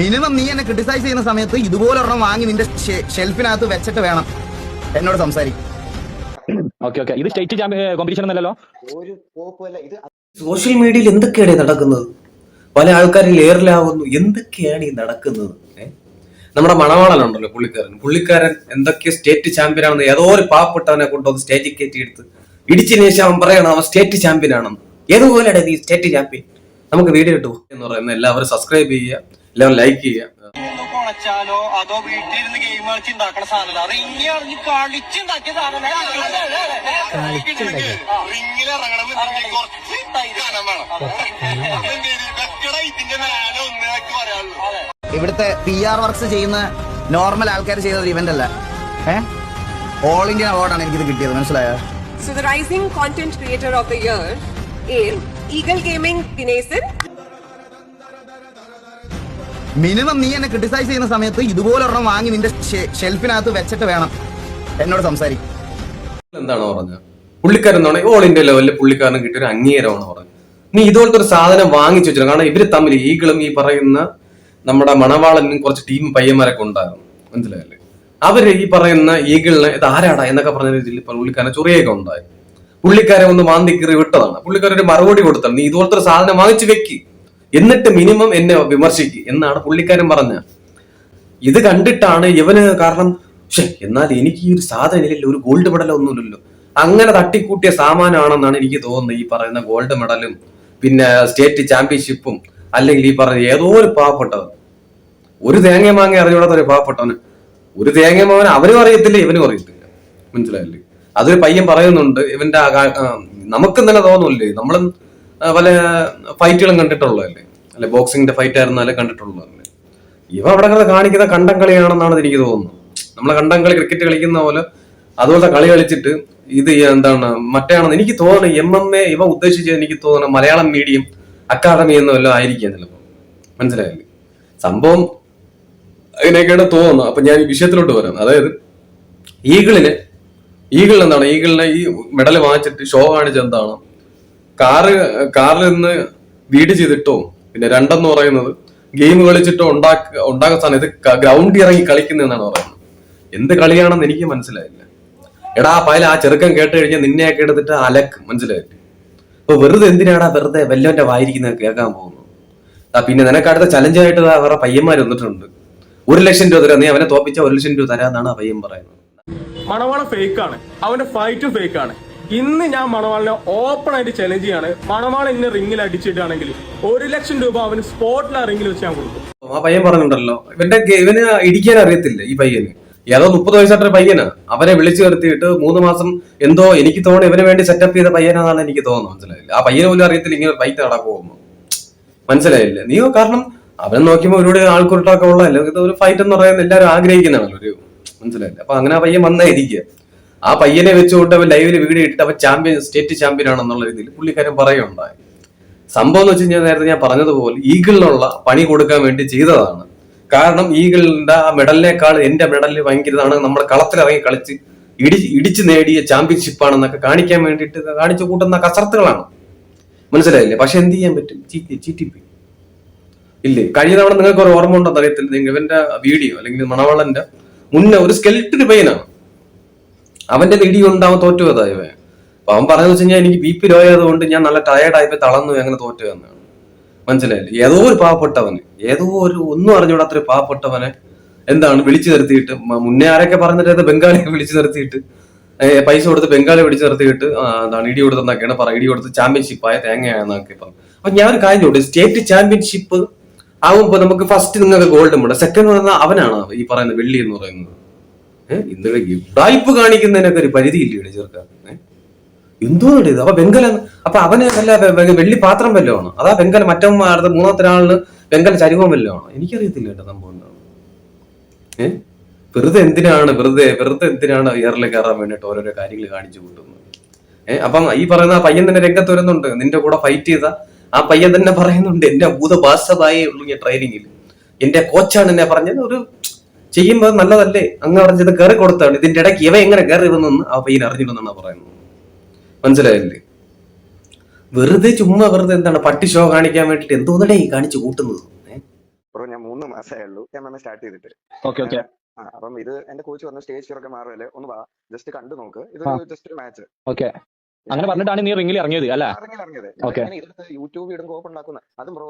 Minimum നീ എന്നെ criticise ചെയ്യുന്ന സമയത്ത് ഇതുപോലൊരെണ്ണം വാങ്ങി നിന്റെ ഷെൽഫിനകത്ത് വെച്ചിട്ട് വേണം എന്നോട് സംസാരിക്കും. ഇത് സ്റ്റേറ്റ് കോമ്പറ്റീഷൻ ഒന്നല്ലോ. സോഷ്യൽ മീഡിയയിൽ എന്തൊക്കെയാണ് നടക്കുന്നത്? പല ആൾക്കാരും ലെയറിലാവുന്നു. എന്തൊക്കെയാണ് ഈ നടക്കുന്നത്? നമ്മുടെ മണവാളനുണ്ടല്ലോ, പുള്ളിക്കാരൻ എന്തൊക്കെയോ സ്റ്റേറ്റ് ചാമ്പ്യൻ ആണെന്ന് ഏതോ ഒരു പാവപ്പെട്ടവനെ കൊണ്ടുവന്ന് സ്റ്റേജിൽ കയറ്റി എടുത്ത് ഇടിച്ചതിന് ശേഷം അവൻ പറയണം അവൻ സ്റ്റേറ്റ് ചാമ്പ്യൻ ആണെന്ന്. ഏതുപോലെയാണ് നീ സ്റ്റേറ്റ് ചാമ്പ്യൻ? നമുക്ക് വീഡിയോ ഇട്ടു എന്ന് പറയുന്നത് എല്ലാവരും സബ്സ്ക്രൈബ് ചെയ്യുക, എല്ലാവരും ലൈക്ക് ചെയ്യുക. അതോ വീട്ടിലിരുന്ന് ഗെയിം കളിച്ചുണ്ടാക്കണ സാധനം അത് ഇങ്ങനെ കളിച്ചുണ്ടാക്കിയ സാധനം. ഇവിടുത്തെ PR വർക്ക്സ് ചെയ്യുന്ന നോർമൽ ആൾക്കാർ ചെയ്ത ഒരു ഇവന്റ് അല്ല, ഓൾ ഇന്ത്യ അവാർഡാണ് എനിക്കിത് കിട്ടിയത്, മനസ്സിലായോ? So the rising content creator of the year is Eagle Gaming Dinesan. Minimum നീ എന്നെ ക്രിട്ടിസൈസ് ചെയ്യുന്ന സമയത്ത് ഇതുപോലൊരെണ്ണം വാങ്ങി നിന്റെ ഷെൽഫിനകത്ത് വെച്ചിട്ട് വേണം എന്നോട് സംസാരിക്കും. എന്താണ് പറഞ്ഞത്? പുള്ളിക്കാരൻ ഓൾ ഇന്ത്യ ലെവലിൽ പുള്ളിക്കാരന് കിട്ടിയ ഒരു അംഗീകാരമാണ് പറഞ്ഞത്. നീ ഇതുപോലത്തെ ഒരു സാധനം വാങ്ങിച്ചു വെച്ചിട്ടുണ്ട്. കാരണം ഇവര് തമ്മിൽ ഈഗിളും ഈ പറയുന്ന നമ്മുടെ മണവാളനും കുറച്ച് ടീം പയ്യന്മാരൊക്കെ ഉണ്ടായിരുന്നു, മനസ്സിലായല്ലേ? അവര് ഈ പറയുന്ന ഈഗിളിനെ ഇത് ആരാടാ എന്നൊക്കെ പറഞ്ഞ രീതിയിൽ പുള്ളിക്കാരനെ ചൊറിയൊക്കെ ഉണ്ടായി. പുള്ളിക്കാരെ ഒന്ന് മാന്തി കീറി വിട്ടതാണ്. പുള്ളിക്കാരൻ ഒരു മറുപടി കൊടുത്തത് നീ ഇതുപോലത്തെ ഒരു സാധനം വാങ്ങിച്ചു വെക്ക്, എന്നിട്ട് മിനിമം എന്നെ വിമർശിക്ക് എന്നാണ് പുള്ളിക്കാരൻ പറഞ്ഞത്. ഇത് കണ്ടിട്ടാണ് ഇവന് കാരണം എന്നാൽ എനിക്ക് ഈ ഒരു സാധനം ഇല്ലല്ലോ, ഒരു ഗോൾഡ് മെഡൽ ഒന്നുമില്ലല്ലോ, അങ്ങനെ തട്ടിക്കൂട്ടിയ സാമാനാണെന്നാണ് എനിക്ക് തോന്നുന്നത്. ഈ പറയുന്ന ഗോൾഡ് മെഡലും പിന്നെ സ്റ്റേറ്റ് ചാമ്പ്യൻഷിപ്പും അല്ലെങ്കിൽ ഈ പറഞ്ഞ ഏതോ ഒരു പാവപ്പെട്ടവൻ, ഒരു തേങ്ങ മാങ്ങ അറിഞ്ഞൂടാത്ത ഒരു പാവപ്പെട്ടവന്, ഒരു തേങ്ങ മാവൻ അവനും അറിയത്തില്ല ഇവനും അറിയത്തില്ല, മനസ്സിലായില്ലേ? അതൊരു പയ്യൻ പറയുന്നുണ്ട് ഇവന്റെ നമുക്കും തന്നെ തോന്നുന്നില്ലേ, നമ്മളും പല ഫൈറ്റുകളും കണ്ടിട്ടുള്ളതല്ലേ, അല്ലെ ബോക്സിങ്ങിന്റെ ഫൈറ്റ് ആയിരുന്നാലും കണ്ടിട്ടുള്ളതല്ലേ. ഇവ അവിടെ കാണിക്കുന്ന കണ്ടം കളിയാണെന്നാണ് എനിക്ക് തോന്നുന്നത്. നമ്മളെ കണ്ടം കളി ക്രിക്കറ്റ് കളിക്കുന്ന പോലെ അതുപോലത്തെ കളി കളിച്ചിട്ട് ഇത് എന്താണ് മറ്റേയാണെന്ന് എനിക്ക് തോന്നുന്നത്. MMA ഇവ ഉദ്ദേശിച്ചത് എനിക്ക് തോന്നുന്നത് മലയാളം മീഡിയം അക്കാദമി എന്ന് വല്ലതും ആയിരിക്കാം ചിലപ്പോൾ, മനസ്സിലായില്ലേ? സംഭവം അതിനൊക്കെയാണ് തോന്നുന്നത്. അപ്പൊ ഞാൻ ഈ വിഷയത്തിലോട്ട് വരാം. അതായത് ഈഗിളിന് എന്താണ്, ഈഗിളിനെ ഈ മെഡൽ വാങ്ങിച്ചിട്ട് ഷോ കാണിച്ചത് എന്താണ്, കാറിൽ നിന്ന് വീട് ചെയ്തിട്ടോ, പിന്നെ രണ്ടെന്ന് പറയുന്നത് ഗെയിം കളിച്ചിട്ടോ ഉണ്ടാക്കുന്ന സാധനം ഇത് ഗ്രൗണ്ടിൽ ഇറങ്ങി കളിക്കുന്നതെന്നാണ് പറയുന്നത്. എന്ത് കളിയാണെന്ന് എനിക്ക് മനസ്സിലായില്ല. എടാ പയല ആ ചെറുക്കൻ കേട്ട് കഴിഞ്ഞാൽ നിന്നെയൊക്കെ എടുത്തിട്ട് അലക്കും, മനസ്സിലായില്ലേ? അപ്പൊ വെറുതെ എന്തിനാടാ വെറുതെ വല്ലവന്റെ വായിരിക്കുന്നത് കേൾക്കാൻ പോകുന്നു? പിന്നെ നിനക്ക് അടുത്ത ചലഞ്ചായിട്ട് വേറെ പയ്യന്മാർ വന്നിട്ടുണ്ട്. 1 ലക്ഷം രൂപ തരാം, നീ അവനെ തോപ്പിച്ച 1 ലക്ഷം രൂപ തരാന്നാണ് ആ പയ്യൻ പറയുന്നത്. മണവാളൻ ഫേക്കാണ്, അവന്റെ ഫൈറ്റും ഫേക്കാണ്. ഇന്ന് ഞാൻ മണവാളിനെ ഓപ്പൺ ആയിട്ട് ചലഞ്ച് ചെയ്യാണ്. മണവാളൻ ഇന്നെ റിംഗിൽ അടിച്ചിട്ടാണെങ്കിൽ 1 ലക്ഷം രൂപ അവന് സ്പോട്ടിൽ ആ റിംഗിൽ വെച്ച് ഞാൻ കൊടുക്കും. ആ പയ്യൻ പറഞ്ഞിട്ടുണ്ടല്ലോ ഇവന് ഇടിക്കാൻ അറിയത്തില്ല. ഈ പയ്യന് ഏതോ 30 വയസ്സായിട്ടൊരു പയ്യനാ, അവനെ വിളിച്ചു നിർത്തിയിട്ട് 3 മാസം എന്തോ എനിക്ക് തോന്നുന്നു ഇവന് വേണ്ടി സെറ്റപ്പ് ചെയ്ത പയ്യനാണെന്ന് എനിക്ക് തോന്നുന്നു, മനസ്സിലായില്ല? ആ പയ്യനെ പോലും അറിയത്തില്ല ഇങ്ങനെ ഫൈറ്റ് നടക്കുമോ, മനസ്സിലായില്ല? നീയോ കാരണം അവനെ നോക്കിയപ്പോൾ ഒരുപാട് ആൾക്കുരുട്ടൊക്കെ ഉള്ളതല്ലോ. ഇത് ഒരു ഫൈറ്റ് എന്ന് പറയുന്നത് എല്ലാവരും ആഗ്രഹിക്കുന്നതാണല്ലോ ഒരു, മനസ്സിലായില്ല? അപ്പൊ അങ്ങനെ ആ പയ്യൻ വന്നായിരിക്കുക. ആ പയ്യനെ വെച്ചുകൊണ്ട് അവൻ ലൈവില് വീഡിയോ ഇട്ടിട്ട് അവൻ സ്റ്റേറ്റ് ചാമ്പ്യൻ ആണെന്നുള്ള രീതിയിൽ പുള്ളിക്കാരൻ പറയുകയുണ്ടായി. സംഭവം എന്ന് വെച്ച് കഴിഞ്ഞാൽ നേരത്തെ ഞാൻ പറഞ്ഞതുപോലെ ഈഗിളിനുള്ള പണി കൊടുക്കാൻ വേണ്ടി ചെയ്തതാണ്. കാരണം ഈഗിളിന്റെ ആ മെഡലിനേക്കാൾ എന്റെ മെഡലിൽ ഭയങ്കരതാണ്, നമ്മുടെ കളത്തിലിറങ്ങി കളിച്ച് ഇടിച്ചു നേടിയ ചാമ്പ്യൻഷിപ്പാണെന്നൊക്കെ കാണിക്കാൻ വേണ്ടിയിട്ട് കാണിച്ചു കൂട്ടുന്ന കസർത്തുകളാണ്, മനസ്സിലായില്ലേ? പക്ഷെ എന്ത് ചെയ്യാൻ പറ്റും? ചീറ്റിപ്പോയി ഇല്ലേ? കഴിഞ്ഞ തവണ നിങ്ങൾക്ക് ഒരു ഓർമ്മ ഉണ്ടെന്ന് അറിയത്തില്ല, ഇവന്റെ വീഡിയോ അല്ലെങ്കിൽ മണവാളന്റെ മുന്നേ ഒരു സ്കെൽറ്റഡ് പയ്യനാണ്, അവന്റെ ഇടി കൊണ്ട് അവൻ തോറ്റുപോയതായി. അപ്പൊ അവൻ പറയുന്നത് വെച്ച് കഴിഞ്ഞാൽ എനിക്ക് BP ലോ ആയതുകൊണ്ട് ഞാൻ നല്ല ടയർഡായിപ്പോ തളർന്നു, അങ്ങനെ തോറ്റുവെന്നാണ്, മനസ്സിലായില്ലേ? ഏതോ ഒരു പാവപ്പെട്ടവന്, ഏതോ ഒരു ഒന്നും അറിഞ്ഞുകൂടാത്തൊരു പാവപ്പെട്ടവനെ എന്താണ് വിളിച്ചു നിർത്തിയിട്ട്, മുന്നേ ആരൊക്കെ പറഞ്ഞിട്ട് ബംഗാളിയെ വിളിച്ചു നിർത്തിയിട്ട് പൈസ കൊടുത്ത് ബംഗാളി വിളിച്ചു നിർത്തിയിട്ട് എന്താണ് ഇടി കൊടുത്തെന്നൊക്കെയാണ് ഇടി കൊടുത്ത് ചാമ്പ്യൻഷിപ്പായ തേങ്ങയാണെന്നൊക്കെ പറഞ്ഞു. അപ്പൊ ഞാൻ ഒരു കാര്യം ചോദിച്ചു, സ്റ്റേറ്റ് ചാമ്പ്യൻഷിപ്പ് ആകുമ്പോ നമുക്ക് ഫസ്റ്റ് നിങ്ങൾക്ക് ഗോൾഡ് മെഡൽ, സെക്കൻഡ് പറയുന്നത് അവനാണ് ഈ പറയുന്നത് വെള്ളി എന്ന് പറയുന്നത്. ഇന്നലെ ഉടായ്പ് കാണിക്കുന്നതിനൊക്കെ ഒരു പരിധിയില്ലേ ചെറുക്കാൻ? എന്തോ ഇത് അപ്പൊ വെങ്കലം, അപ്പൊ അവന് വല്ല വെള്ളി പാത്രം വല്ലതും ആണ്? അതാ വെങ്കലം മറ്റൊരു മൂന്നാമത്തെ ഒരാളിന് വെങ്കല ചരുവം വല്ലതും ആണ്? എനിക്കറിയത്തില്ല കേട്ടോ സംഭവം എന്താണ്. വെറുതെ എന്തിനാണ് ഇയറിൽ കയറാൻ വേണ്ടിയിട്ട് ഓരോരോ കാര്യങ്ങൾ കാണിച്ചു കൂട്ടുന്നത്? അപ്പം ഈ പറയുന്ന ആ പയ്യൻ തന്നെ രംഗത്ത് വരുന്നുണ്ട്. നിന്റെ കൂടെ ഫൈറ്റ് ചെയ്ത ആ പയ്യൻ തന്നെ പറയുന്നുണ്ട്, എന്റെ ഭൂതഭാസതായേ ഉള്ളൂ ഞാൻ ട്രെയിനിങ്ങിൽ, എന്റെ കോച്ചാണ് എന്നെ പറഞ്ഞത്. ഒരു ചെയ്യുമ്പോ നല്ലതല്ലേ അങ്ങ് പറഞ്ഞത് കയറി കൊടുത്താണ്. ഇതിന്റെ ഇടയ്ക്ക് ഇവ എങ്ങനെ കയറി വന്നെന്ന് ആ പയ്യൻ അറിഞ്ഞില്ലെന്നാണ് പറയുന്നത്, മനസ്സിലായില്ലേ? വെറുതെ ചുമ്മാ വെറുതെ എന്താണ് പട്ടി ഷോ കാണിക്കാൻ വേണ്ടിട്ട് എന്തോന്നടേ കാണിച്ചു കൂട്ടുന്നത്? മാസമേ ഉള്ളൂ MMA സ്റ്റാർട്ട് ചെയ്തിട്ട്. ഓക്കെ ഓക്കെ അപ്പം ഇത് എന്റെ കോച്ച് പറഞ്ഞു സ്റ്റേജ് ഫിയർ ഒക്കെ മാറുമല്ലേ, ഒന്ന് വാ ജസ്റ്റ് കണ്ടു നോക്ക്, ഇത് ജസ്റ്റ് ഒരു മാച്ച്. ഓക്കെ അങ്ങനെ പറഞ്ഞിട്ടാണ് നീ റിംഗിൽ ഇറങ്ങിയത് അല്ലേ? ഇറങ്ങിയത് ഓക്കെ ഇതെടുത്ത് യൂട്യൂബ് ഇടും കോപ്പ് ഉണ്ടാക്കുന്ന അതും ബ്രോ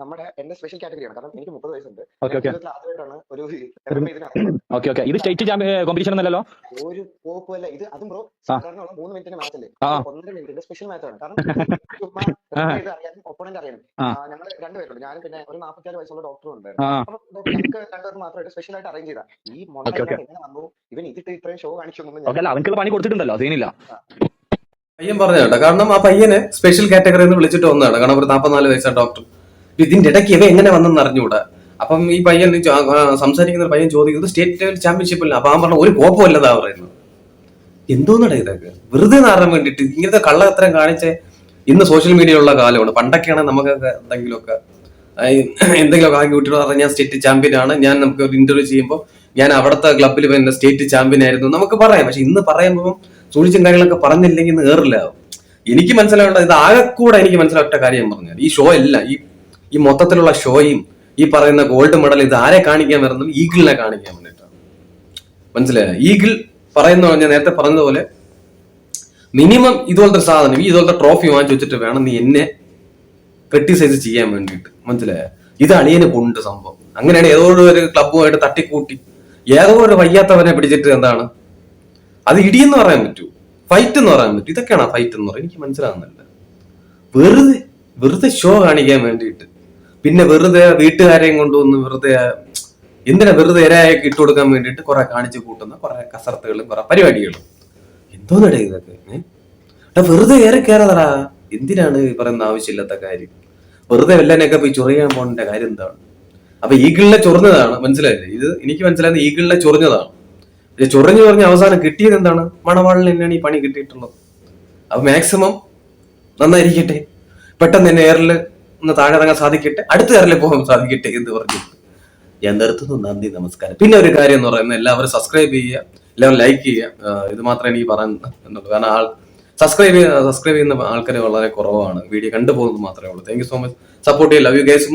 നമ്മുടെ എന്റെ സ്പെഷ്യൽ കാറ്റഗറിയാണ്. കാരണം എനിക്ക് 30 വയസ്സുണ്ട്. ഓക്കെ ഓക്കെ ആദ്യമായിട്ടാണ് ഒരു ഓക്കെ ഓക്കെ ഇത് സ്റ്റേറ്റ് കോമ്പറ്റീഷൻ ഒന്നല്ലോ? ഒരു കോപ്പും അല്ല ഇത്. അതും ബ്രോ സാധാരണ 3 മിനിറ്റിന്റെ മാച്ച് അല്ലേ, 1.5 മിനിറ്റിന്റെ സ്പെഷ്യൽ മാച്ചാണ്. കാരണം ചുമ്മാ ഇത് അറിയാനും ഒപ്പണന്റ് അറിയാനും. ഞങ്ങൾ രണ്ടുപേരുണ്ട്, ഞാനും പിന്നെ ഒരു 46 വയസ്സുള്ള ഡോക്ടറും ഉണ്ടായിരുന്നു. അപ്പൊ ഞങ്ങൾക്ക് രണ്ടുപേർക്ക് മാത്രമായിട്ട് സ്പെഷ്യൽ ആയിട്ട് അറേഞ്ച് ചെയ്താ. ഈ മോഡൽ എങ്ങനെ വന്നു, ഇവൻ ഇതിട്ട് ഇത്രയും ഷോ കാണിച്ചു അവൻക്കുള്ള പണി കൊടുത്തിട്ടുണ്ടല്ലോ, സീനില്ല. പയ്യൻ പറഞ്ഞാട്ടോ, കാരണം ആ പയ്യനെ സ്പെഷ്യൽ കാറ്റഗറി എന്ന് വിളിച്ചിട്ട് വന്നതാണ്. കാരണം ഒരു 44 വയസ്സാണ് ഡോക്ടർ. ഇതിന്റെ ഇടയ്ക്ക് ഇവ എങ്ങനെ വന്നെന്ന് അറിഞ്ഞുകൂടാ. അപ്പം ഈ പയ്യൻ സംസാരിക്കുന്ന പയ്യൻ ചോദിക്കുന്നത് സ്റ്റേറ്റ് ലെവൽ ചാമ്പ്യൻഷിപ്പ് അല്ല. അപ്പൊ അവൻ പറഞ്ഞ ഒരു കോപ്പം അല്ലതാ പറയുന്നത്. എന്തോന്നട ഇതൊക്കെ വെറുതെ നാറാൻ വേണ്ടിട്ട് ഇങ്ങനത്തെ കള്ളത്തരം കാണിച്ച് ഇന്ന് സോഷ്യൽ മീഡിയ ഉള്ള കാലമാണ്. പണ്ടൊക്കെയാണെങ്കിൽ നമുക്കൊക്കെ എന്തെങ്കിലുമൊക്കെ ആക്കി വിട്ടിട്ട് പറഞ്ഞാൽ ഞാൻ സ്റ്റേറ്റ് ചാമ്പ്യൻ ആണ്, ഞാൻ നമുക്ക് ഒരു ഇന്റർവ്യൂ ചെയ്യുമ്പോൾ ഞാൻ അവിടുത്തെ ക്ലബ്ബിൽ പിന്നെ സ്റ്റേറ്റ് ചാമ്പ്യൻ ആയിരുന്നു നമുക്ക് പറയാം. പക്ഷെ ഇന്ന് പറയുമ്പോൾ സൂക്ഷിച്ചും കാര്യങ്ങളൊക്കെ പറഞ്ഞില്ലെങ്കിൽ നേറില്ല. എനിക്ക് മനസ്സിലാവേണ്ട ഇത് ആകെക്കൂടെ എനിക്ക് മനസ്സിലാവട്ട കാര്യം പറഞ്ഞാൽ ഈ ഷോ അല്ല, ഈ മൊത്തത്തിലുള്ള ഷോയും ഈ പറയുന്ന ഗോൾഡ് മെഡൽ ഇത് ആരെ കാണിക്കാൻ വരുന്നത്? ഈഗിളിനെ കാണിക്കാൻ വേണ്ടിയിട്ടാണ്. മനസ്സിലായോ? ഈഗിൾ പറയുന്ന ഞാൻ നേരത്തെ പറഞ്ഞതുപോലെ മിനിമം ഇതുപോലത്തെ സാധനം ഇതുപോലത്തെ ട്രോഫി വാങ്ങിച്ചു വെച്ചിട്ട് വേണം നീ എന്നെ ക്രിട്ടിസൈസ് ചെയ്യാൻ വേണ്ടിയിട്ട്. മനസ്സിലായോ? ഇത് അളിയന് കൊണ്ട് സംഭവം. അങ്ങനെയാണ് ഏതോ ഒരു ക്ലബ്ബുമായിട്ട് തട്ടിക്കൂട്ടി ഏതോ ഒരു വയ്യാത്തവനെ പിടിച്ചിട്ട് എന്താണ് അത് ഇടിയെന്ന് പറയാൻ പറ്റൂ, ഫൈറ്റ് എന്ന് പറയാൻ പറ്റൂ. ഇതൊക്കെയാണ് ഫൈറ്റ് എന്ന് പറയാം. എനിക്ക് മനസ്സിലാകുന്നില്ല. വെറുതെ ഷോ കാണിക്കാൻ വേണ്ടിയിട്ട്, പിന്നെ വെറുതെ വീട്ടുകാരെയും കൊണ്ടുവന്ന് എന്തിനാ വെറുതെ ഇരയൊക്കെ ഇട്ട് കൊടുക്കാൻ വേണ്ടിയിട്ട് കുറെ കാണിച്ചു കൂട്ടുന്ന കുറെ കസർത്തുകളും കുറെ പരിപാടികളും. എന്തോന്നടേ ഇതൊക്കെ? വെറുതെ ഏറെ കയറാതടാ. എന്തിനാണ് ഈ പറയുന്ന ആവശ്യമില്ലാത്ത കാര്യം? വെറുതെ വെല്ലനെയൊക്കെ പോയി ചൊറിയാൻ പോകേണ്ട കാര്യം എന്താണ്? അപ്പൊ ഈഗിളിനെ ചൊറിഞ്ഞതാണ്. മനസ്സിലായില്ലേ? ഇത് എനിക്ക് മനസ്സിലായത് ഈഗിളിനെ ചൊറിഞ്ഞതാണ്. ചൊറിഞ്ഞു പറഞ്ഞ അവസാനം കിട്ടിയത് എന്താണ്? മണവാളിന് തന്നെയാണ് ഈ പണി കിട്ടിയിട്ടുള്ളത്. അപ്പൊ മാക്സിമം നന്നായിരിക്കട്ടെ, പെട്ടെന്ന് തന്നെ എയറിൽ ഒന്ന് താഴെ ഇറങ്ങാൻ സാധിക്കട്ടെ, അടുത്ത എയറിൽ പോകാൻ സാധിക്കട്ടെ എന്ന് പറഞ്ഞു ഞാൻ നിർത്തുന്നു. നന്ദി, നമസ്കാരം. പിന്നെ ഒരു കാര്യം എന്ന് പറയുന്നത് എല്ലാവരും സബ്സ്ക്രൈബ് ചെയ്യുക, എല്ലാവരും ലൈക്ക് ചെയ്യുക. ഇത് മാത്രമേ എനിക്ക് പറയാനുള്ളൂ. കാരണം സബ്സ്ക്രൈബ് ചെയ്യുന്ന ആൾക്കാർ വളരെ കുറവാണ്. വീഡിയോ കണ്ടുപോകുന്നത് മാത്രമേ ഉള്ളൂ. Thank you so much. Support ചെയ്യുക. Love you guys.